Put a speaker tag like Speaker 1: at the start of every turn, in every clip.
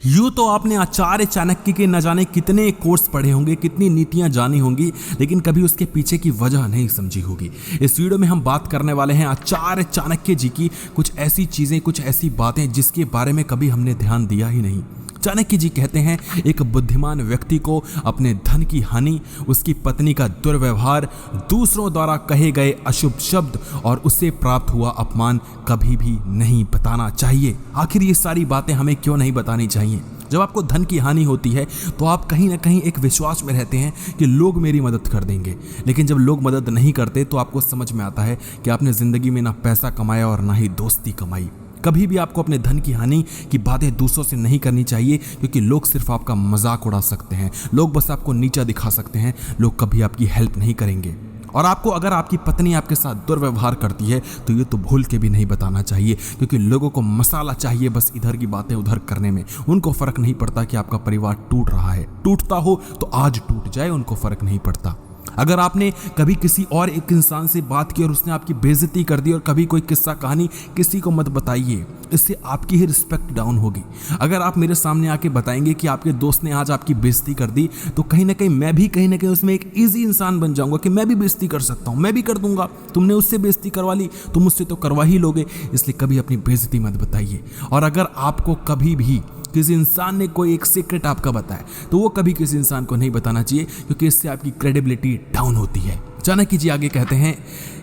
Speaker 1: यूँ तो आपने आचार्य चाणक्य के न जाने कितने कोर्स पढ़े होंगे, कितनी नीतियां जानी होंगी, लेकिन कभी उसके पीछे की वजह नहीं समझी होगी। इस वीडियो में हम बात करने वाले हैं आचार्य चाणक्य जी की कुछ ऐसी चीजें, कुछ ऐसी बातें जिसके बारे में कभी हमने ध्यान दिया ही नहीं। चाणक्य जी कहते हैं, एक बुद्धिमान व्यक्ति को अपने धन की हानि, उसकी पत्नी का दुर्व्यवहार, दूसरों द्वारा कहे गए अशुभ शब्द और उससे प्राप्त हुआ अपमान कभी भी नहीं बताना चाहिए। आखिर ये सारी बातें हमें क्यों नहीं बतानी चाहिए? जब आपको धन की हानि होती है तो आप कहीं ना कहीं एक विश्वास में रहते हैं कि लोग मेरी मदद कर देंगे, लेकिन जब लोग मदद नहीं करते तो आपको समझ में आता है कि आपने जिंदगी में ना पैसा कमाया और ना ही दोस्ती कमाई। कभी भी आपको अपने धन की हानि की बातें दूसरों से नहीं करनी चाहिए, क्योंकि लोग सिर्फ आपका मजाक उड़ा सकते हैं, लोग बस आपको नीचा दिखा सकते हैं, लोग कभी आपकी हेल्प नहीं करेंगे। और आपको अगर आपकी पत्नी आपके साथ दुर्व्यवहार करती है तो ये तो भूल के भी नहीं बताना चाहिए, क्योंकि लोगों को मसाला चाहिए बस इधर की बातें उधर करने में। उनको फर्क नहीं पड़ता कि आपका परिवार टूट रहा है, टूटता हो तो आज टूट जाए, उनको फर्क नहीं पड़ता। अगर आपने कभी किसी और एक इंसान से बात की और उसने आपकी बेइज्जती कर दी और कभी कोई किस्सा कहानी किसी को मत बताइए, इससे आपकी ही रिस्पेक्ट डाउन होगी। अगर आप मेरे सामने आके बताएंगे कि आपके दोस्त ने आज आपकी बेइज्जती कर दी, तो कहीं ना कहीं मैं भी कहीं ना कहीं उसमें एक इजी इंसान बन जाऊंगा कि मैं भी बेइज्जती कर सकता हूं, मैं भी कर दूंगा। तुमने उससे बेइज्जती करवा ली तो मुझसे तो करवा ही लोगे, इसलिए कभी अपनी बेइज्जती मत बताइए। और अगर आपको कभी भी किसी इंसान ने कोई एक सीक्रेट आपका बताया तो वो कभी किसी इंसान को नहीं बताना चाहिए, क्योंकि इससे आपकी क्रेडिबिलिटी डाउन होती है। चाणक्य जी आगे कहते हैं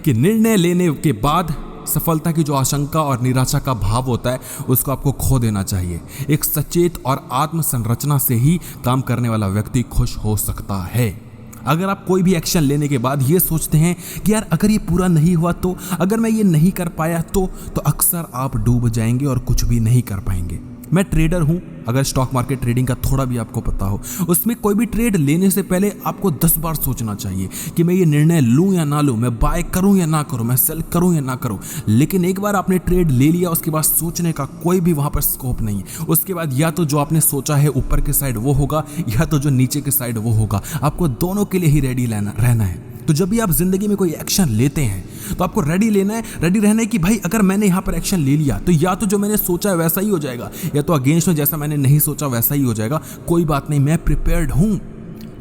Speaker 1: कि निर्णय लेने के बाद सफलता की जो आशंका और निराशा का भाव होता है उसको आपको खो देना चाहिए। एक सचेत और आत्म संरचना से ही काम करने वाला व्यक्ति खुश हो सकता है। अगर आप कोई भी एक्शन लेने के बाद ये सोचते हैं कि यार अगर ये पूरा नहीं हुआ तो, अगर मैं ये नहीं कर पाया तो अक्सर आप डूब जाएंगे और कुछ भी नहीं कर पाएंगे। मैं ट्रेडर हूं, अगर स्टॉक मार्केट ट्रेडिंग का थोड़ा भी आपको पता हो, उसमें कोई भी ट्रेड लेने से पहले आपको 10 बार सोचना चाहिए कि मैं ये निर्णय लूं या ना लूं, मैं बाय करूं या ना करूं, मैं सेल करूं या ना करूं। लेकिन एक बार आपने ट्रेड ले लिया, उसके बाद सोचने का कोई भी वहां पर स्कोप नहीं है। उसके बाद या तो जो आपने सोचा है ऊपर के साइड वो होगा, या तो जो नीचे के साइड वो होगा। आपको दोनों के लिए ही रेडी रहना है। तो जब भी आप जिंदगी में कोई एक्शन लेते हैं तो आपको रेडी रहना है कि भाई अगर मैंने यहाँ पर एक्शन ले लिया तो या तो जो मैंने सोचा है वैसा ही हो जाएगा, या तो अगेंस्ट में जैसा मैंने नहीं सोचा वैसा ही हो जाएगा। कोई बात नहीं, मैं प्रिपेयर्ड हूँ।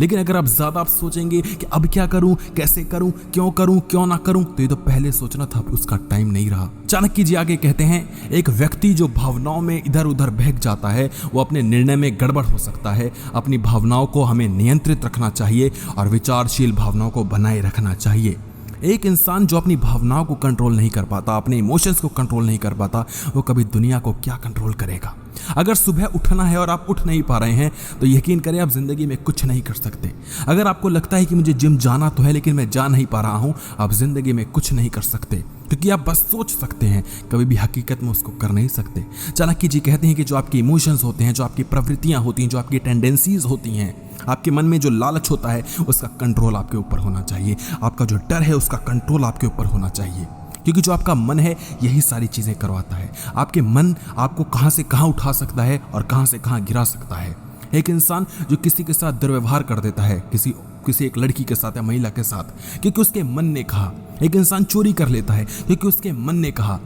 Speaker 1: लेकिन अगर आप ज्यादा सोचेंगे कि अब क्या करूं, कैसे करूं, क्यों ना करूं, तो ये तो पहले सोचना था, उसका टाइम नहीं रहा। चाणक्य जी आगे कहते हैं, एक व्यक्ति जो भावनाओं में इधर उधर बहक जाता है वो अपने निर्णय में गड़बड़ हो सकता है। अपनी भावनाओं को हमें नियंत्रित रखना चाहिए और विचारशील भावनाओं को बनाए रखना चाहिए। एक इंसान जो अपनी भावनाओं को कंट्रोल नहीं कर पाता, अपने इमोशंस को कंट्रोल नहीं कर पाता, वो कभी दुनिया को क्या कंट्रोल करेगा? अगर सुबह उठना है और आप उठ नहीं पा रहे हैं तो यकीन करें आप जिंदगी में कुछ नहीं कर सकते। अगर आपको लगता है कि मुझे जिम जाना तो है लेकिन मैं जा नहीं पा रहा हूं, आप जिंदगी में कुछ नहीं कर सकते, क्योंकि आप बस सोच सकते हैं, कभी भी हकीकत में उसको कर नहीं सकते। चाणक्य जी कहते हैं कि जो आपके इमोशंस होते हैं, जो आपकी प्रवृत्तियां होती हैं, जो आपकी टेंडेंसीज होती हैं, आपके मन में जो लालच होता है उसका कंट्रोल आपके ऊपर होना चाहिए। आपका जो डर है उसका कंट्रोल आपके ऊपर होना चाहिए, क्योंकि जो आपका मन है यही सारी चीजें करवाता है। आपके मन आपको कहां से कहां उठा सकता है और कहां से कहां गिरा सकता है। एक इंसान जो किसी के साथ दुर्व्यवहार कर देता है, किसी एक लड़की के साथ या महिला के साथ, क्योंकि उसके मन ने कहा। एक इंसान चोरी कर लेता है क्योंकि उसके मन ने कहा।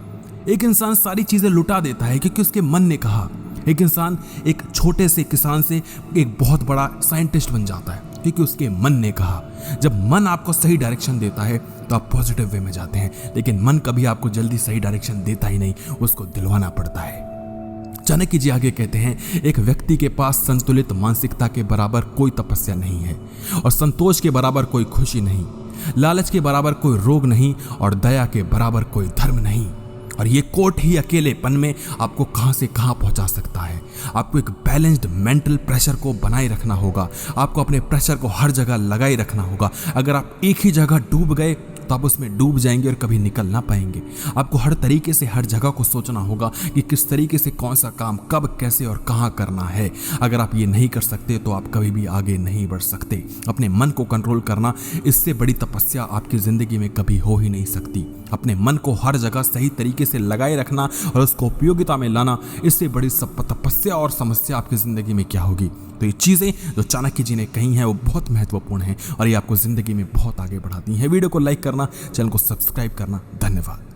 Speaker 1: एक इंसान सारी चीजें लुटा देता है क्योंकि उसके मन ने कहा। एक इंसान एक छोटे से किसान से एक बहुत बड़ा साइंटिस्ट बन जाता है क्योंकि उसके मन ने कहा। जब मन आपको सही डायरेक्शन देता है तो आप पॉजिटिव वे में जाते हैं, लेकिन मन कभी आपको जल्दी सही डायरेक्शन देता ही नहीं, उसको दिलवाना पड़ता है। चाणक्य जी आगे कहते हैं, एक व्यक्ति के पास संतुलित मानसिकता के बराबर कोई तपस्या नहीं है और संतोष के बराबर कोई खुशी नहीं, लालच के बराबर कोई रोग नहीं और दया के बराबर कोई धर्म नहीं। और ये कोट ही अकेलेपन में आपको कहां से कहां पहुंचा सकता है। आपको एक बैलेंस्ड मेंटल प्रेशर को बनाए रखना होगा। आपको अपने प्रेशर को हर जगह लगाए रखना होगा। अगर आप एक ही जगह डूब गए तो आप उसमें डूब जाएंगे और कभी निकल ना पाएंगे। आपको हर तरीके से हर जगह को सोचना होगा कि किस तरीके से कौन सा काम कब कैसे और कहां करना है। अगर आप ये नहीं कर सकते तो आप कभी भी आगे नहीं बढ़ सकते। अपने मन को कंट्रोल करना, इससे बड़ी तपस्या आपकी जिंदगी में कभी हो ही नहीं सकती। अपने मन को हर जगह सही तरीके से लगाए रखना और उसको उपयोगिता में लाना, इससे बड़ी तपस्या और समस्या आपकी जिंदगी में क्या होगी? तो ये चीजें जो चाणक्य जी ने कही हैं वो बहुत महत्वपूर्ण हैं और ये आपको जिंदगी में बहुत आगे बढ़ाती हैं। वीडियो को लाइक करना, चैनल को सब्सक्राइब करना। धन्यवाद।